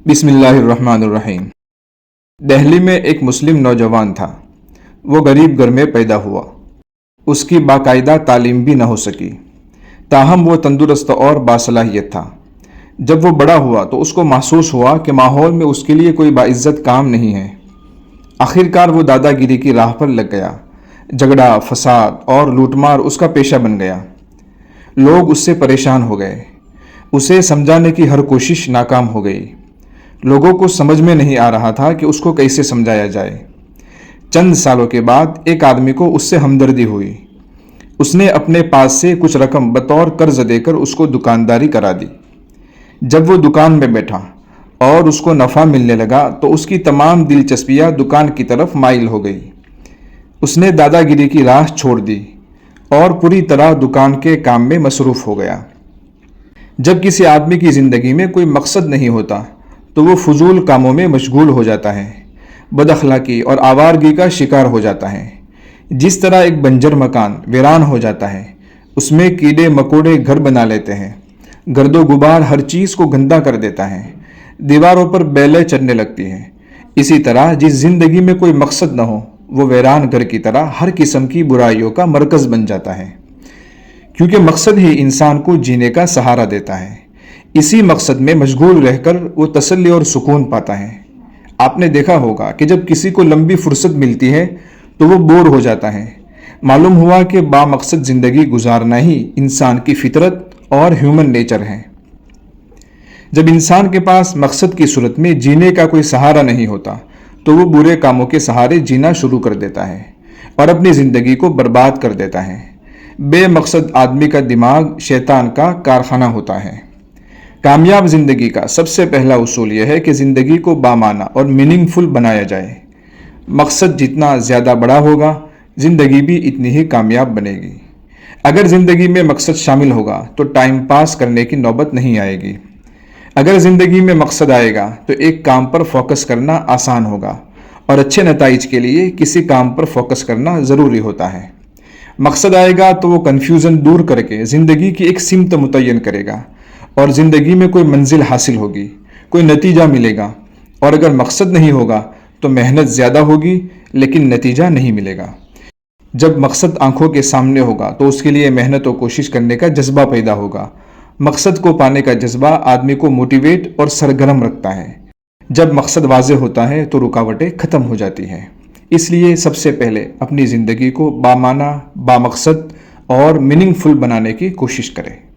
بسم اللہ الرحمن الرحیم۔ دہلی میں ایک مسلم نوجوان تھا۔ وہ غریب گھر میں پیدا ہوا۔ اس کی باقاعدہ تعلیم بھی نہ ہو سکی، تاہم وہ تندرست اور باصلاحیت تھا۔ جب وہ بڑا ہوا تو اس کو محسوس ہوا کہ ماحول میں اس کے لیے کوئی باعزت کام نہیں ہے۔ آخرکار وہ دادا گیری کی راہ پر لگ گیا۔ جھگڑا، فساد اور لوٹ مار اس کا پیشہ بن گیا۔ لوگ اس سے پریشان ہو گئے۔ اسے سمجھانے کی ہر کوشش ناکام ہو گئی۔ لوگوں کو سمجھ میں نہیں آ رہا تھا کہ اس کو کیسے سمجھایا جائے۔ چند سالوں کے بعد ایک آدمی کو اس سے ہمدردی ہوئی۔ اس نے اپنے پاس سے کچھ رقم بطور قرض دے کر اس کو دکانداری کرا دی۔ جب وہ دکان میں بیٹھا اور اس کو نفع ملنے لگا تو اس کی تمام دلچسپیاں دکان کی طرف مائل ہو گئی۔ اس نے دادا گیری کی راہ چھوڑ دی اور پوری طرح دکان کے کام میں مصروف ہو گیا۔ جب کسی آدمی کی زندگی میں کوئی مقصد نہیں ہوتا تو وہ فضول کاموں میں مشغول ہو جاتا ہے، بد اخلاقی اور آوارگی کا شکار ہو جاتا ہے۔ جس طرح ایک بنجر مکان ویران ہو جاتا ہے، اس میں کیڑے مکوڑے گھر بنا لیتے ہیں، گرد و غبار ہر چیز کو گندا کر دیتا ہے، دیواروں پر بیلیں چڑھنے لگتی ہیں۔ اسی طرح جس زندگی میں کوئی مقصد نہ ہو، وہ ویران گھر کی طرح ہر قسم کی برائیوں کا مرکز بن جاتا ہے، کیونکہ مقصد ہی انسان کو جینے کا سہارا دیتا ہے۔ اسی مقصد میں مشغول رہ کر وہ تسلی اور سکون پاتا ہے۔ آپ نے دیکھا ہوگا کہ جب کسی کو لمبی فرصت ملتی ہے تو وہ بور ہو جاتا ہے۔ معلوم ہوا کہ با مقصد زندگی گزارنا ہی انسان کی فطرت اور ہیومن نیچر ہے۔ جب انسان کے پاس مقصد کی صورت میں جینے کا کوئی سہارا نہیں ہوتا تو وہ برے کاموں کے سہارے جینا شروع کر دیتا ہے اور اپنی زندگی کو برباد کر دیتا ہے۔ بے مقصد آدمی کا دماغ شیطان کا کارخانہ ہوتا ہے۔ کامیاب زندگی کا سب سے پہلا اصول یہ ہے کہ زندگی کو بامعنی اور میننگ فل بنایا جائے۔ مقصد جتنا زیادہ بڑا ہوگا، زندگی بھی اتنی ہی کامیاب بنے گی۔ اگر زندگی میں مقصد شامل ہوگا تو ٹائم پاس کرنے کی نوبت نہیں آئے گی۔ اگر زندگی میں مقصد آئے گا تو ایک کام پر فوکس کرنا آسان ہوگا اور اچھے نتائج کے لیے کسی کام پر فوکس کرنا ضروری ہوتا ہے۔ مقصد آئے گا تو وہ کنفیوژن دور کر کے زندگی کی ایک سمت متعین کرے گا اور زندگی میں کوئی منزل حاصل ہوگی، کوئی نتیجہ ملے گا۔ اور اگر مقصد نہیں ہوگا تو محنت زیادہ ہوگی لیکن نتیجہ نہیں ملے گا۔ جب مقصد آنکھوں کے سامنے ہوگا تو اس کے لیے محنت و کوشش کرنے کا جذبہ پیدا ہوگا۔ مقصد کو پانے کا جذبہ آدمی کو موٹیویٹ اور سرگرم رکھتا ہے۔ جب مقصد واضح ہوتا ہے تو رکاوٹیں ختم ہو جاتی ہیں۔ اس لیے سب سے پہلے اپنی زندگی کو بامعنی، بامقصد اور میننگ فل بنانے کی کوشش کریں۔